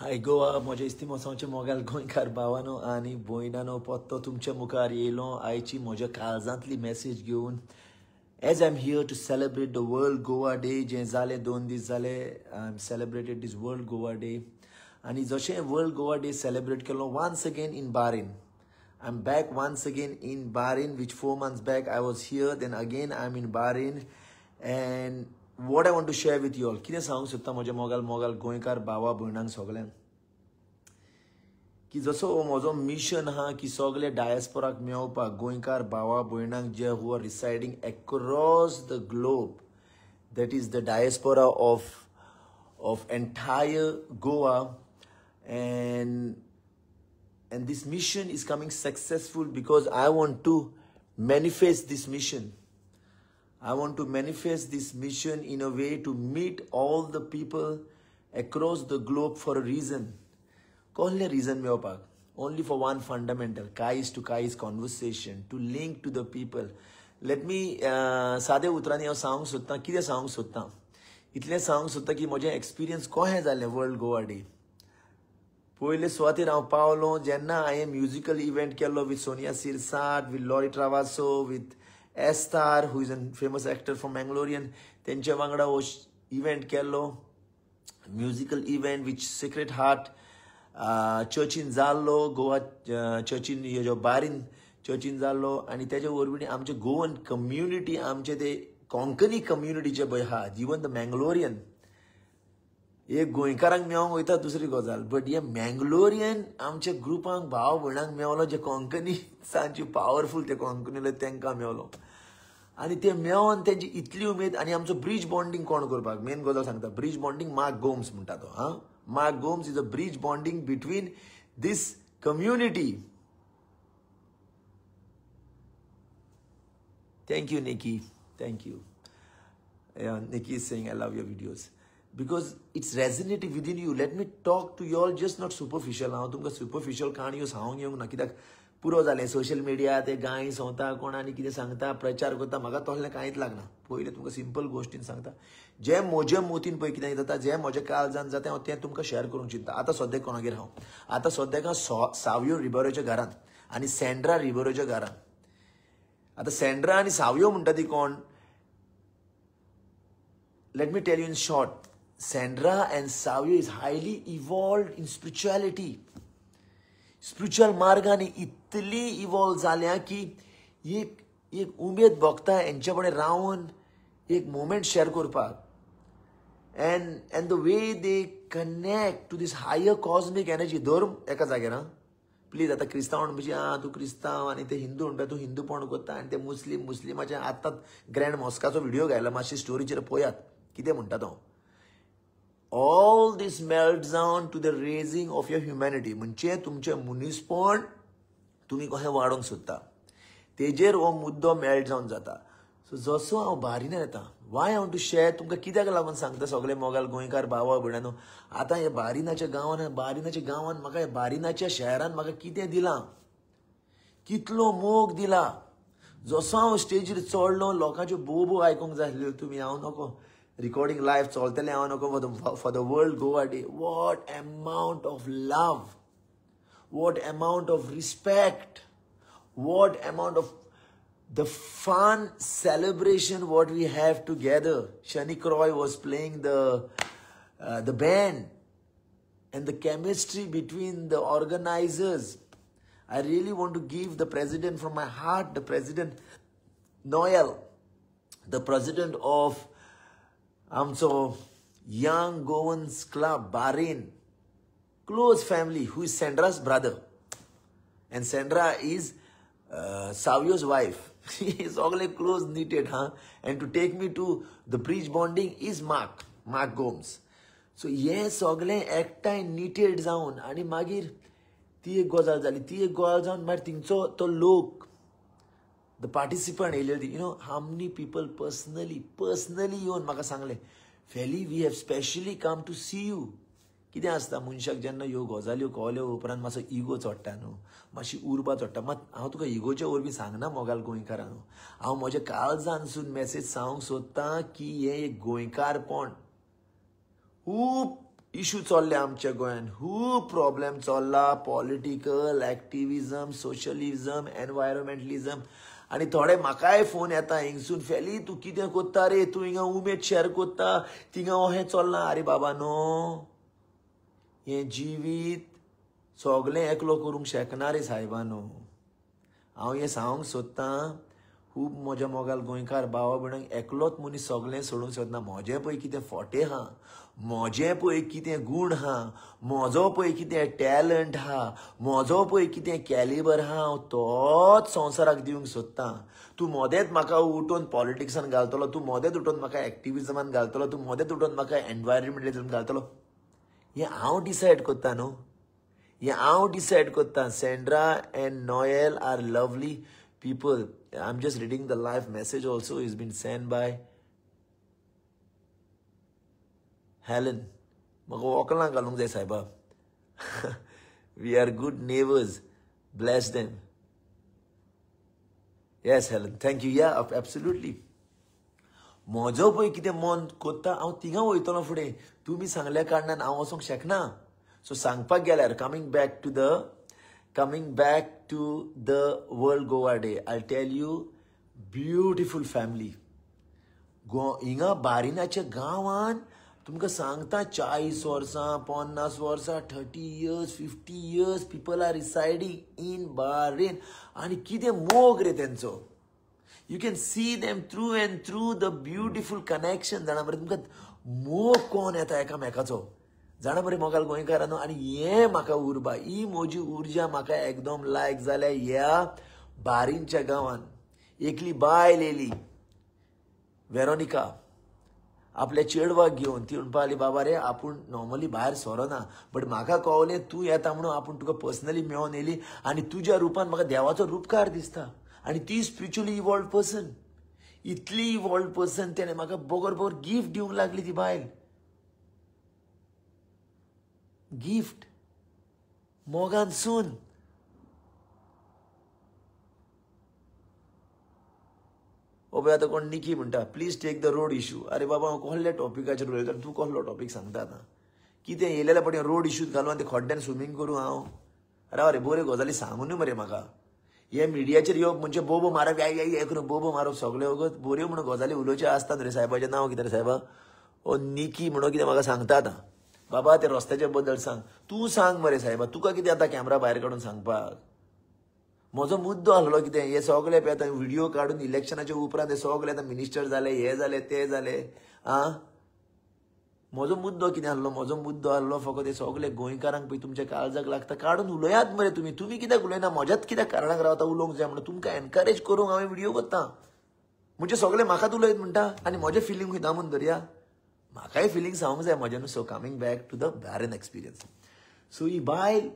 गोवा म्हज्या इस्तिमोसांचे मोगाल गोंयकार भावानो आनी भयणानो पत्तो तुमच्या मुखार येयलो आयची म्हज्या काळजांतली मेसेज घेवन. As I am here to celebrate the World Goa Day जे जाले 2 दीस जाले. I am celebrated this World Goa Day आनी जशें वर्ल्ड गोवा डे सेलिब्रेट केलो once again in Bahrain. I'm back once again in Bahrain, which 4 months back I was here. Then again I'm in Bahrain, and what I want to share with you all. कितें सांगूंक सोदता म्हज्या मोगाल गोंयकार भावा भयणांक सगळ्यांक की जसो म्हजो मिशन आहा की सगळे डायस्पोराक मेळोवपाक गोंयकार भावा भयणांक जे who are residing across the globe, that is the diaspora of entire Goa, and this mission is coming successful because I want to manifest this mission. I want to manifest this mission in a way to meet all the people across the globe for a reason. Only reason meopak. Only for one fundamental, kais to kais conversation, to link to the people. Let me सादे उतरांनी हांव सांगूंक सोदतां कितें सांगूंक सोदतां. इतलें सांगूंक सोदतां की म्हजें एक्सपिरियन्स कशें जालें वर्ल्ड गोवा डे. पयले सुवातेर हांव पावलो जेन्ना हांवें म्युजिकल इव्हेंट केल्लो with Sonia Sirsat, with Lorry Travasso, with Ester who is a famous actor from Mangalorean. तेंचे वांगडा हो इव्हेंट केल्लो musical event with secret heart चर्चीन जाल्लो. गोवा चर्चीन हेजो बारीन चर्चीन जाल्लो आनी तेजे वरवीं आमचे गोवन कम्युनिटी, आमचे ते कोंकणी कम्युनिटीचे पळय आहा, इवन द मँगलोरियन, एक गोंयकारांक मेळोंक वयता दुसरी गजाल, बट हे मँगलोरियन आमच्या ग्रुपांक भाव भयणांक मेळलो जे कोंकणी सांची पावरफूल ते कोंकणी तांकां मेळलो आनी ते मेळोन तेंची इतली उमेद. आनी आमचो ब्रिज बॉन्डिंग कोण करपाक मेन गजाल सांगता, ब्रिज बॉन्डिंग मार्क गोम्स म्हणटा तो. Mark Gomes is a bridge bonding between this community. Thank you Nikki, thank you. Nikki is saying I love your videos because it's resonating within you. Let me talk to you all, just not superficial. हांव तुमकां superficial काणयो सांगूंक येवंक ना, कित्याक पुरो जालें social media ते गाय सोंता कोण आनी कितें सांगता प्रचार करता, म्हाका तसलें कांयच लागना. पयलें तुमकां सिंपल गोश्टीन सांगता जें म्हज्या मोतीन पळय कितें जाता, जें म्हज्या काळजान जाता हांव तें तुमकां शेअर करूंक चिंता. आतां सद्याक कोणागेर हांव आतां सद्याक हांव सावयो रिबेरोच्या घरांत आनी सँड्रा रिबेरोच्या घरांत. आतां सँड्रा आनी सावयो म्हणटा ती कोण, let me tell you in short. Sandra and Savio is highly evolved in spirituality. Spiritual मार्गाने इतली इवॉल्व जाल्या की एक उमेद भोगता हेंचे कडेन रावन एक मोमेंट शेअर करपाक. and the way they connect to this higher cosmic energy. धर्म एका जाग्यार प्लीज. आता क्रिस्तांव म्हणजे तूं क्रिस्तांव आनी ते हिंदू म्हणटा तूं हिंदूपण करता आनी ते मुस्लिमाचे आतां ग्रँड मॉस्काचो व्हिडिओ घायला, मातशी स्टोरीचेर पळयात कितें म्हणटा तो. All this melts down to the raising of your humanity. म्हणजे तुमचें मनीसपण तुमी कशें वाडोवंक सोदता तेजेर हो मुद्दो मेल्ट जावन जाता. सो जसो हांव बारिनार येता, वाय हांव टू शेअर तुमकां कित्याक लागून सांगता सगळे मोगाल गोंयकार भावा भयणानो. आतां हे बारिनाच्या गांवान म्हाका हे बारिनाच्या शहरान म्हाका कितें दिलां, कितलो मोग दिला. जसो हांव स्टेजीर चडलो लोकांच्यो बोबो आयकूंक जाय आसल्यो तुमी, हांव नको रिकॉर्डिंग लायव्ह चलतलें हांव नको for the World Goa day. What amount of love, what amount of respect, what amount of the fun celebration what we have together. Shanik Roy was playing the band, and the chemistry between the organizers. I really want to give the president from my heart, the president Noel, the president of Amso Young Goans Club Bahrain, close family, who is Sandra's brother, and Sandra is Savio's wife. He's all close knitted, and to take me to the bridge bonding is Mark Gomes. So yes, सगळे एकठांय knitted जावन आनी मागीर ती एक गजाल जाली. ती एक गजाल जावन मागीर तिंचो तो लोक, the participant येयले, how many people personally येवन म्हाका सांगले, फेली we have specially come to see you. कितें आसता मनशाक जेन्ना ह्यो गजाल्यो कळल्यो उपरांत मातसो इगो चडटा न्हू, मातशी उर्बा चडटा. मात हांव तुका इगोच्या वरवीं सांगना मोगाल गोंयकारांनो, हांव म्हज्या काळजानसून मेसेज सांगूंक सोदतां की हें एक गोंयकारपण खूब इशू चल्ले आमच्या गोंयान खूब प्रॉब्लेम चल्ला पॉलिटिकल एक्टिविजम सोशलिजम एनवायरमेंटलिजम आनी थोडे म्हाकाय फोन येता हिंगसून फेली तूं कितें कोत्ता रे तूं हिंगा उमेद शेअर कोत्ता थिंगा अहें चल्ला आरे बाबा नो हें जिवीत सगळें एकलो करूंक शकना रे सायबानो हांव हें सांगूंक सोदतां खूब म्हज्या मोगाल गोंयकार भावा भयणांक एकलोच मनीस सगळें सोडूंक सोदना म्हजें पळय कितें फोटे हा म्हजें पळय कितें गूण हा म्हजो पळय कितें टॅलंट हा म्हजो पळय कितें कॅलिबर हा हांव तोच संवसाराक दिवंक सोदतां तूं मोदेंच म्हाका उठोवन पॉलिटिक्सान घालतलो तूं मोदेंच उठोवन म्हाका एक्टिविजमान घालतलो तूं मोदेंच उठोवन म्हाका एनवायरमेंटलिजम घालतलो हें हांव डिसायड कोत्ता न्हू हें हांव डिसायड कोत्ता Sandra and Noel are lovely people. I'm just reading the live message also. It's been sent by Helen. We are good neighbors. Bless them. Yes, Helen. Thank you. Yeah, absolutely. म्हजो पळय कितें मन कोत्ता हांव थिंगा वयतलो फुडें तुमी सांगल्या कारणान हांव वचोंक शकना सो सांगपाक गेल्यार coming back to the World Goa Day, I'll tell you, beautiful family. हिंगा बारिनाच्या गांवान तुमकां सांगता 40 वर्सां 50 वर्सां 30 years 50 years people are residing in Bahrain आनी कितें मोग रे तेंचो you can see them through and through the beautiful connection जाणा मरे तुमकां मोग कोण येता एकामेकाचो जाणा बरें मोगाल गोंयकारांनो आनी हें म्हाका उर्बा ही म्हजी उर्जा म्हाका एकदम लायक जाल्या ह्या बारीनच्या गांवान एकली बायल येयली वेरोनिका आपल्या चेडवाक घेवन ती म्हणपा लागली बाबा रे आपूण नॉर्मली भायर सरोना बट म्हाका कळलें तूं येता म्हणून आपूण तुका पर्सनली मेळोन येयली आनी तुज्या रुपान म्हाका देवाचो रूपकार दिसता आनी ती स्पिरिच्युअली इवॉल्ड पर्सन इतली इवॉल्ड पर्सन तेणें म्हाका बरोबर गिफ्ट दिवंक लागली ती बायल गिफ्ट मोगान सून ओ पळय आतां कोण निकी म्हणटा please take the road issue अरे बाबा हांव कसल्या टॉपिकाचेर उलयता तूं कसलो टॉपीक सांगता आतां कितें येयलेल्या पटी रोड इशूच घालून ते खोड्ड्यान स्विमींग करूं हांव राव रे बऱ्यो गजाली सांगून मरे म्हाका हे मिडियाचेर येवप म्हणजे बोबो मारप हे करून बोबो मारप सगळे वगत बऱ्यो म्हणून गजाली उलोवच्यो आसतात रे साहेबाचें नांव कितें रे साहेबा ओ निकी म्हणून कितें म्हाका सांगता आतां बाबा ते रस्त्याच्या बद्दल सांग तूं सांग मरे साहेबा तुका कितें आतां कॅमेरा भायर काडून सांगपाक म्हजो मुद्दो आहलो कितें हे सगळे पळय आतां व्हिडिओ काडून इलेक्शनाच्या उपरांत हे सगळे आतां मिनिस्टर जाले हे जाले ते जाले म्हजो मुद्दो कितें आहलो म्हजो मुद्दो आहलो फकत हे सगळे गोंयकारांक पळय तुमच्या काळजाक लागता काडून उलयात मरे तुमी कित्याक उलयना म्हज्याच कित्याक कारणाक रावता उलोवंक जाय म्हणून तुमकां एनकरेज करूंक हांवें व्हिडिओ करता म्हणजे सगळे म्हाकाच उलयत म्हणटा आनी म्हजें फिलींग खंय दामून धरया म्हाकाय फिलींग सांगूंक जाय म्हजें so coming back to the Bahrain experience so he बायल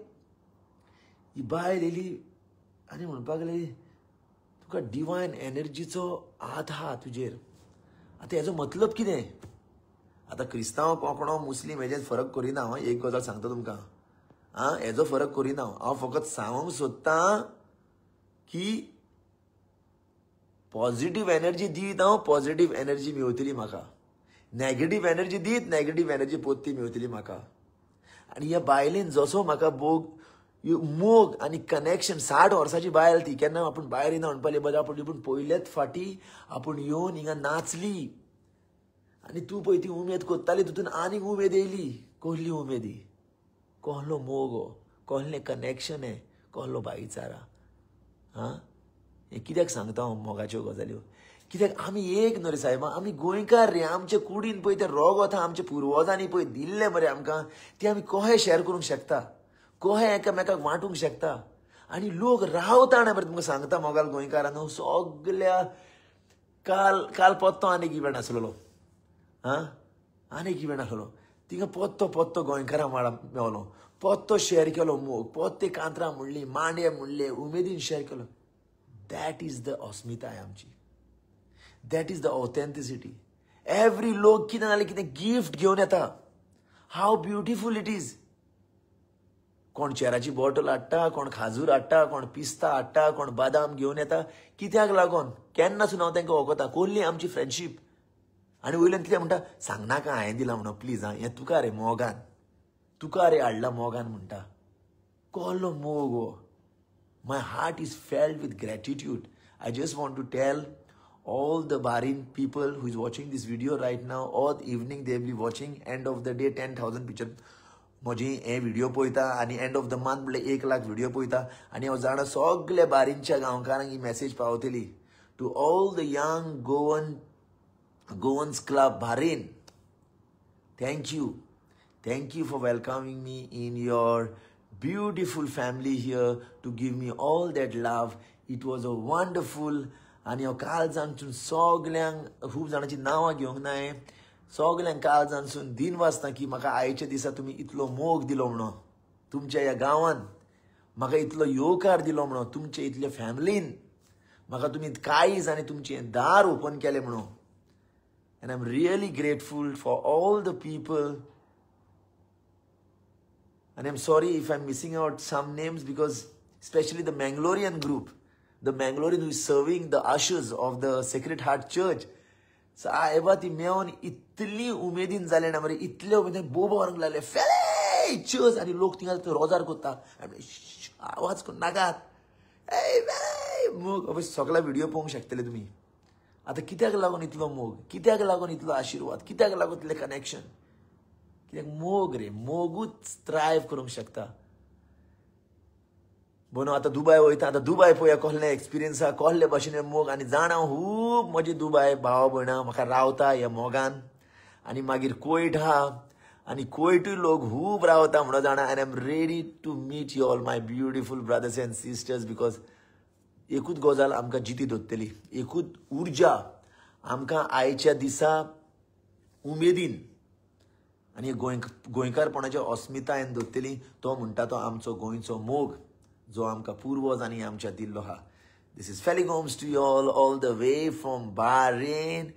येयली आनी म्हणपाक लागली तुका डिवायन एनर्जीचो हात आहा तुजेर आतां हेजो मतलब कितें आतां क्रिस्तांव कोंकणो मुस्लीम हेजेर फरक करिना हांव एक गजाल सांगता तुमकां हेजो फरक करिना हांव फकत सांगूंक सोदतां की पॉझिटिव्ह एनर्जी दीत हांव पॉझिटिव्ह एनर्जी मेवतली म्हाका नेगेटिव्ह एनर्जी दीत नेगेटिव्ह एनर्जी पोत्ती मेवतली म्हाका आनी ह्या बायलेन जसो म्हाका मोग आनी कनेक्शन 60 वर्साची बायल ती केन्ना आपूण भायर येना म्हणपाली बट आपूण पयलेच फाटी आपूण येवन हिंगा नाचली आनी तूं पळय ती उमेद कोत्ताली तितून आनीक उमेद येयली कसली उमेदी कहलो मोग कहलें कनेक्शन हें कहलो भाईचारा हें कित्याक सांगता हांव मोगाच्यो गजाल्यो कित्याक आमी एक न्हू रे साहेबा आमी गोंयकार रे आमचे कुडीन पळय तें रोग आमचे पुर्वजांनी पळय दिल्लें मरे आमकां तें आमी कशें शेअर करूंक शकता कशें एकामेकाक वांटूंक शकता आनी लोक रावता ना मरे तुमकां सांगता मोगाल गोंयकारांनो सगल्या काल पत्तो आनीक इव्हेंट आसलेलो आनीक इव्हेंट आसलेलो थिंगा पत्तो गोंयकारां मेवलो पत्तो शेअर केलो मोग पत्ते कांतरां म्हणली मांडे म्हणले उमेदीन शेअर केलो दॅट इज द अस्मिताय आमची that is the authenticity every लोक कितें जालें कितें गिफ्ट घेवन येता हाव ब्युटिफूल इट इज कोण चेराची बॉटल हाडटा कोण खाजूर हाडटा कोण पिस्ता हाडटा कोण बदाम घेवन येता कित्याक लागून केन्नासून हांव तांकां वखता कोल्ली आमची फ्रेंडशीप आनी वयल्यान कितें म्हणटा सांगनाका हांवें दिलां म्हणून प्लीज हें तुका रे मोगान तुका रे हाडला मोगान म्हणटा. कहलो मोग हो. My heart is filled with gratitude. I just want to tell all the Bahrain people who is watching this video right now, or the evening they will be watching, end of the day 10,000 picture म्हजी हे video पळयता आनी end of the month म्हणल्यार 1 lakh video पळयता आनी हांव जाणा सगळ्या बारीनच्या गांवकारांक ही मेसेज पावतली. To all the young Goans club Bahrain, thank you for welcoming me in your beautiful family here, to give me all that love. It was a wonderful. आणि हांव काल जाणसून सगल्यांक खूब जाणांची नांवां घेवंक नाय, सगल्यांक काल जाणसून दिन वाचता की म्हाका आयच्या दिसा तुमी इतलो मोग दिलो म्हणून, तुमच्या ह्या गांवांत म्हाका इतलो येवकार दिलो म्हणून, तुमच्या इतल्या फॅमिलीन म्हाका तुमी काळीज आनी तुमचें दार ओपन केलें म्हणून. And I'm really grateful for all the people. And I'm sorry if I'm missing out some names, because especially the Mangalorean group, the Mangalorean who is serving the ushers of the Sacred Heart Church. So एबा ती maven इतली उमेदीन जाले ना मरे, इतले उमेदीन बोबो वरंक लागले फेले चर्च आनी लोक थिंगा रोजार करता आवाज करून नागात मोग. सगळा व्हिडिओ पळोवंक शकतले तुमी. आता कित्याक लागून इतलो मोग, कित्याक लागून इतलो आशीर्वाद, कित्याक लागून इतलें कनेक्शन? कित्याक मोग रे, मोगूच थ्रायव करूंक शकता. बोनो आता दुबय वयता, आता दुबय पळया कसलें एक्सपिरियन्स आहा, कसले भशेन मोग. आनी जाणा खूब म्हजी दुबय भाव भयणां म्हाका रावता ह्या मोगान. आनी मागीर कोयट आहा, आनी कोयटूय लोक खूब रावता म्हणून जाणा. आनी I am ready to meet you all my beautiful brothers and sisters, because एकूच गजाल आमकां जिती दवरतली, एकूच उर्जा आमकां आयच्या दिसा उमेदीन आनी गोंयकारपणाच्या अस्मितायेन दवरतली. तो म्हणटा तो आमचो गोंयचो मोग, जो आमकां पुर्वज आनी आमच्या दिल्लो आहा. This is Felix Gomes to you all the way from Bahrain,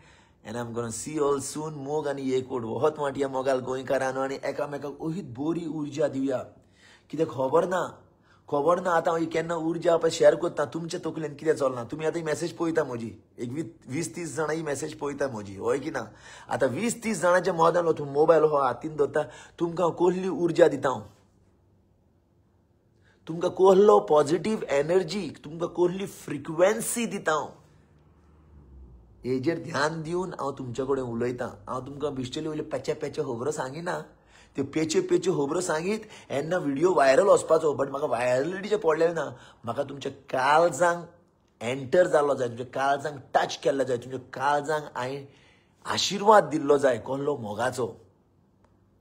and I'm gonna see you all soon. मोग आनी एकूट वहत वाट या मोगाल गोंयकारांनो, आनी एकामेकाक ओहीत बरी उर्जा दिवया. कित्याक खबर ना आतां हांव केन्ना उर्जा पळय शेअर करता तुमच्या तकलेन कितें चलना. तुमी आतां ही मेसेज पळयता म्हजी, एक 20-30 जाणां ही मेसेज पळयता म्हजी, होय की ना? आतां 20-30 जाणांच्या मोबायल तूं मोबायल हो हातीन दवरता, तुमकां कसली उर्जा दिता हांव, तुमकां कसलो पॉझिटिव्ह एनर्जी, तुमकां कसली फ्रिक्वेन्सी दिता हांव. हेजेर ध्यान दिवन हांव तुमच्या कडेन उलयतां. हांव तुमकां बिश्टेली वयले पेचे खबरो सांगिना, त्यो पेच्यो खबरो सांगीत एन्ना व्हिडिओ व्हायरल वचपाचो. बट म्हाका व्हायरलिटीचे पडलेले ना, म्हाका तुमच्या काळजांक एंटर जाल्लो जाय, तुमच्या काळजांक टच केल्लो जाय, तुमच्या काळजांक हांवें आशिर्वाद दिल्लो जाय कसलो मोगाचो,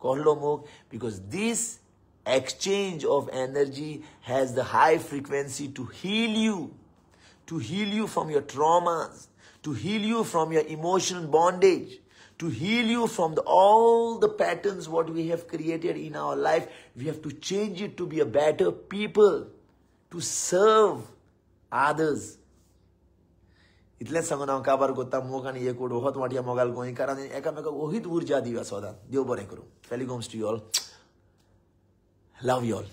कसलो मोग. Because this exchange of energy has the high frequency to heal you from your traumas, to heal you from your emotional bondage, to heal you from all the patterns what we have created in our life. We have to change it to be a better people, to serve others. इतलेंच सांगून हांव काबार करता. मोग आनी एकूट वहत वाट या मोगाल गोंयकारांनी एकामेकाक ओहीत उर्जा दिवया सदां. देव बरें करूं. Felix Gomes to you all. Love you all.